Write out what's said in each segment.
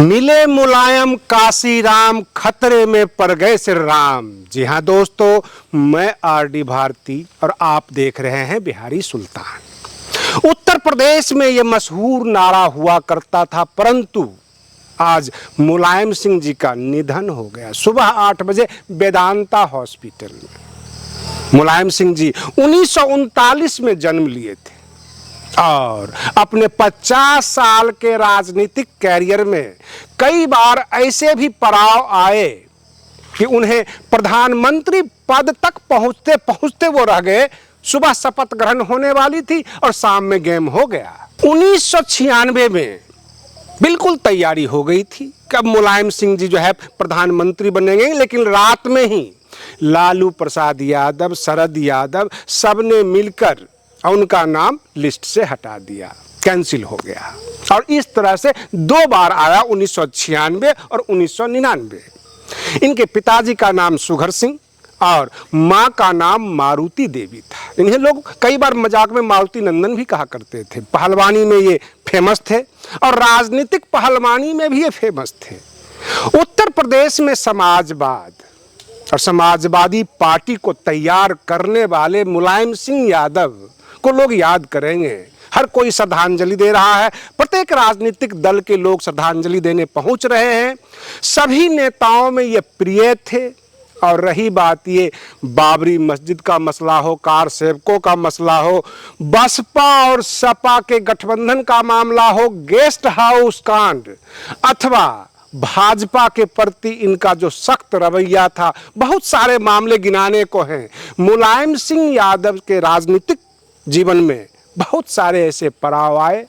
मिले मुलायम काशी राम, खतरे में पड़ गए श्री राम। जी हाँ दोस्तों, मैं आरडी भारती और आप देख रहे हैं बिहारी सुल्तान। उत्तर प्रदेश में ये मशहूर नारा हुआ करता था, परंतु आज मुलायम सिंह जी का निधन हो गया। सुबह 8 बजे वेदांता हॉस्पिटल में। मुलायम सिंह जी 1939 में जन्म लिए थे और अपने 50 साल के राजनीतिक कैरियर में कई बार ऐसे भी पड़ाव आए कि उन्हें प्रधानमंत्री पद तक पहुंचते पहुंचते वो रह गए। सुबह शपथ ग्रहण होने वाली थी और शाम में गेम हो गया। 1996 में बिल्कुल तैयारी हो गई थी कब मुलायम सिंह जी जो है प्रधानमंत्री बनेंगे, लेकिन रात में ही लालू प्रसाद यादव, शरद यादव सबने मिलकर उनका नाम लिस्ट से हटा दिया, कैंसिल हो गया। और इस तरह से 2 बार आया, 1996 और 1999। इनके पिताजी का नाम सुघर सिंह और माँ का नाम मारुति देवी था। इन्हें लोग कई बार मजाक में मारुति नंदन भी कहा करते थे। पहलवानी में ये फेमस थे और राजनीतिक पहलवानी में भी ये फेमस थे। उत्तर प्रदेश में समाजवाद और समाजवादी पार्टी को तैयार करने वाले मुलायम सिंह यादव को लोग याद करेंगे। हर कोई श्रद्धांजलि दे रहा है, प्रत्येक राजनीतिक दल के लोग श्रद्धांजलि देने पहुंच रहे हैं। सभी नेताओं में ये प्रिय थे। और रही बात ये बाबरी मस्जिद का मसला हो, कार सेवकों का मसला हो, बसपा और सपा के गठबंधन का मामला हो, गेस्ट हाउस कांड अथवा भाजपा के प्रति इनका जो सख्त रवैया था, बहुत सारे मामले गिनाने को हैं। मुलायम सिंह यादव के राजनीतिक जीवन में बहुत सारे ऐसे पड़ाव आए,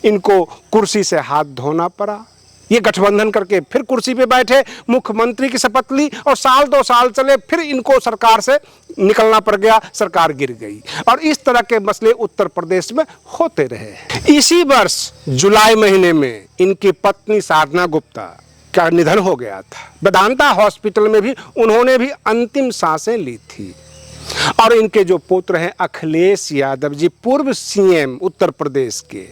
इनको कुर्सी से हाथ धोना पड़ा। ये गठबंधन करके फिर कुर्सी पे बैठे, मुख्यमंत्री की शपथ ली और साल 2 साल चले, फिर इनको सरकार से निकलना पड़ गया, सरकार गिर गई। और इस तरह के मसले उत्तर प्रदेश में होते रहे। इसी वर्ष जुलाई महीने में इनकी पत्नी साधना गुप्ता का निधन हो गया था। वेदांता हॉस्पिटल में भी उन्होंने भी अंतिम सांसें ली थी। और इनके जो पुत्र हैं अखिलेश यादव जी, पूर्व सीएम उत्तर प्रदेश के,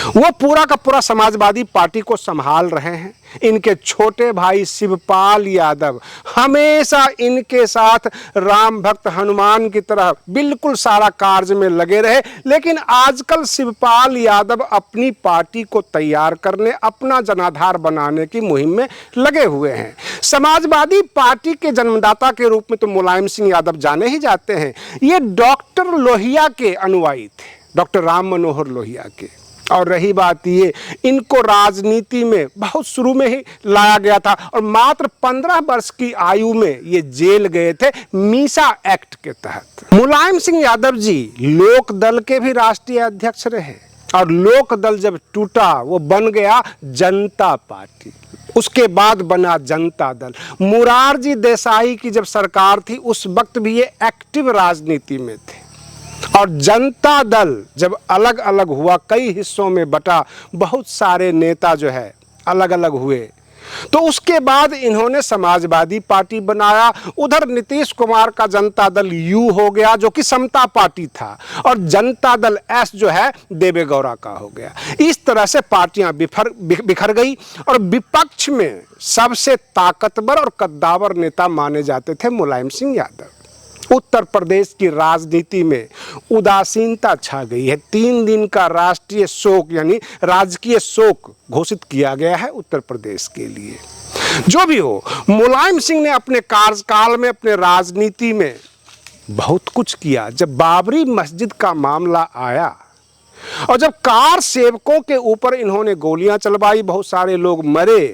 वो पूरा का पूरा समाजवादी पार्टी को संभाल रहे हैं। इनके छोटे भाई शिवपाल यादव हमेशा इनके साथ राम भक्त हनुमान की तरह बिल्कुल सारा कार्य में लगे रहे। लेकिन आजकल शिवपाल यादव अपनी पार्टी को तैयार करने, अपना जनाधार बनाने की मुहिम में लगे हुए हैं। समाजवादी पार्टी के जन्मदाता के रूप में तो मुलायम सिंह यादव जाने ही जाते हैं। ये डॉक्टर लोहिया के अनुयायी थे, डॉक्टर राम मनोहर लोहिया के। और रही बात ये, इनको राजनीति में बहुत शुरू में ही लाया गया था और मात्र 15 वर्ष की आयु में ये जेल गए थे मीसा एक्ट के तहत। मुलायम सिंह यादव जी लोक दल के भी राष्ट्रीय अध्यक्ष रहे और लोक दल जब टूटा वो बन गया जनता पार्टी। उसके बाद बना जनता दल। मोरारजी देसाई की जब सरकार थी उस वक्त भी ये एक्टिव राजनीति में थे। और जनता दल जब अलग अलग हुआ, कई हिस्सों में बटा, बहुत सारे नेता जो है अलग अलग हुए, तो उसके बाद इन्होंने समाजवादी पार्टी बनाया। उधर नीतीश कुमार का जनता दल यू हो गया जो कि समता पार्टी था, और जनता दल एस जो है देवे गौड़ा का हो गया। इस तरह से पार्टियां बिखर गई और विपक्ष में सबसे ताकतवर और कद्दावर नेता माने जाते थे मुलायम सिंह यादव। उत्तर प्रदेश की राजनीति में उदासीनता छा गई है। 3 दिन का राष्ट्रीय शोक यानी राजकीय शोक घोषित किया गया है उत्तर प्रदेश के लिए। जो भी हो, मुलायम सिंह ने अपने कार्यकाल में, अपने राजनीति में बहुत कुछ किया। जब बाबरी मस्जिद का मामला आया और जब कार सेवकों के ऊपर इन्होंने गोलियां चलवाई, बहुत सारे लोग मरे,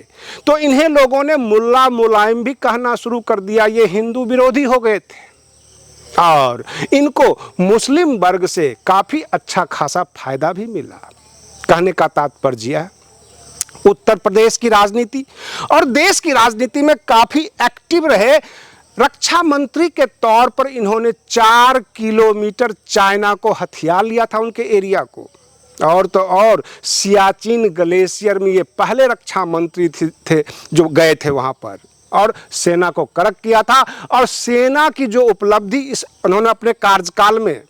तो इन्हें लोगों ने मुल्ला मुलायम भी कहना शुरू कर दिया। ये हिंदू विरोधी हो गए थे और इनको मुस्लिम वर्ग से काफी अच्छा खासा फायदा भी मिला। कहने का तात्पर्य है, उत्तर प्रदेश की राजनीति और देश की राजनीति में काफी एक्टिव रहे। रक्षा मंत्री के तौर पर इन्होंने 4 किलोमीटर चाइना को हथिया लिया था, उनके एरिया को। और तो और सियाचिन ग्लेशियर में ये पहले रक्षा मंत्री थे जो गए थे वहां पर और सेना को कड़क किया था। और सेना की जो उपलब्धि इस उन्होंने अपने कार्यकाल में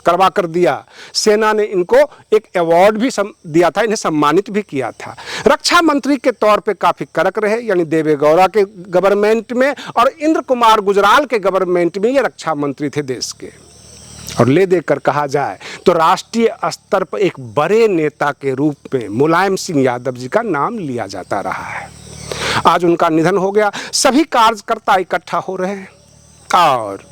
करवा कर दिया। सेना ने इनको एक अवार्ड भी दिया था, इन्हें सम्मानित भी किया था। रक्षा मंत्री के तौर पे काफी कड़क रहे, यानी देवे गौड़ा के गवर्नमेंट में और इंद्र कुमार गुजराल के गवर्नमेंट में ये रक्षा मंत्री थे देश के। और ले देकर कहा जाए तो राष्ट्रीय स्तर पर एक बड़े नेता के रूप में मुलायम सिंह यादव जी का नाम लिया जाता रहा है। आज उनका निधन हो गया, सभी कार्यकर्ता इकट्ठा हो रहे हैं और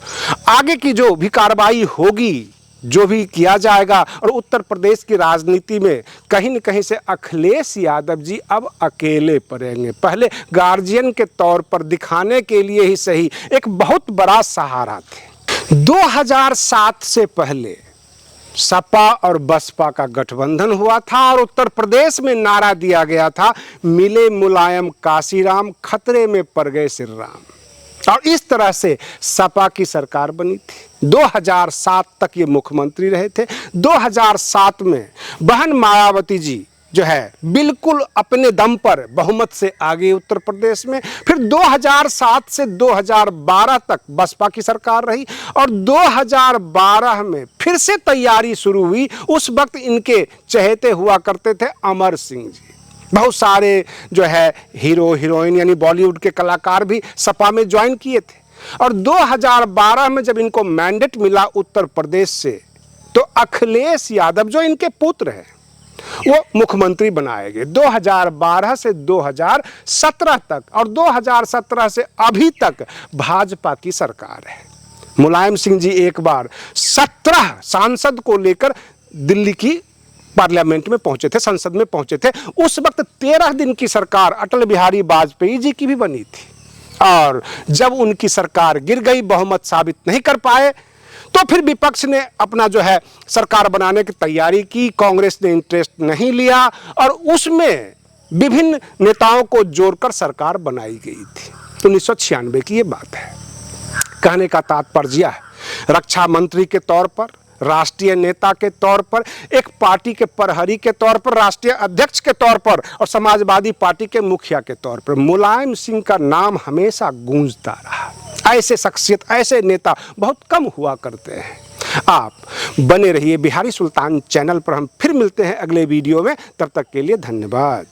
आगे की जो भी कार्रवाई होगी, जो भी किया जाएगा, और उत्तर प्रदेश की राजनीति में कहीं न कहीं से अखिलेश यादव जी अब अकेले पड़ेंगे। पहले गार्जियन के तौर पर दिखाने के लिए ही सही एक बहुत बड़ा सहारा थे। 2007 से पहले सपा और बसपा का गठबंधन हुआ था और उत्तर प्रदेश में नारा दिया गया था, मिले मुलायम काशीराम, खतरे में पड़ गए श्री राम। और इस तरह से सपा की सरकार बनी थी। 2007 तक ये मुख्यमंत्री रहे थे। 2007 में बहन मायावती जी जो है बिल्कुल अपने दम पर बहुमत से आगे उत्तर प्रदेश में। फिर 2007 से 2012 तक बसपा की सरकार रही और 2012 में फिर से तैयारी शुरू हुई। उस वक्त इनके चहेते हुआ करते थे अमर सिंह जी। बहुत सारे जो है हीरो हीरोइन यानी बॉलीवुड के कलाकार भी सपा में ज्वाइन किए थे। और 2012 में जब इनको मैंडेट मिला उत्तर प्रदेश से, तो अखिलेश यादव जो इनके पुत्र हैं वो मुख्यमंत्री बनाए गए 2012 से 2017 तक। और 2017 से अभी तक भाजपा की सरकार है। मुलायम सिंह जी एक बार 17 सांसद को लेकर दिल्ली की पार्लियामेंट में पहुंचे थे, संसद में पहुंचे थे। उस वक्त 13 दिन की सरकार अटल बिहारी वाजपेयी जी की भी बनी थी। और जब उनकी सरकार गिर गई, बहुमत साबित नहीं कर पाए, तो फिर विपक्ष ने अपना जो है सरकार बनाने की तैयारी की। कांग्रेस ने इंटरेस्ट नहीं लिया और उसमें विभिन्न नेताओं को जोड़कर सरकार बनाई गई थी। 1996 की ये बात है। कहने का तात्पर्य है, रक्षा मंत्री के तौर पर, राष्ट्रीय नेता के तौर पर, एक पार्टी के प्रहरी के तौर पर, राष्ट्रीय अध्यक्ष के तौर पर और समाजवादी पार्टी के मुखिया के तौर पर मुलायम सिंह का नाम हमेशा गूंजता रहा। ऐसे शख्सियत, ऐसे नेता बहुत कम हुआ करते हैं। आप बने रहिए बिहारी सुल्तान चैनल पर। हम फिर मिलते हैं अगले वीडियो में। तब तक के लिए धन्यवाद।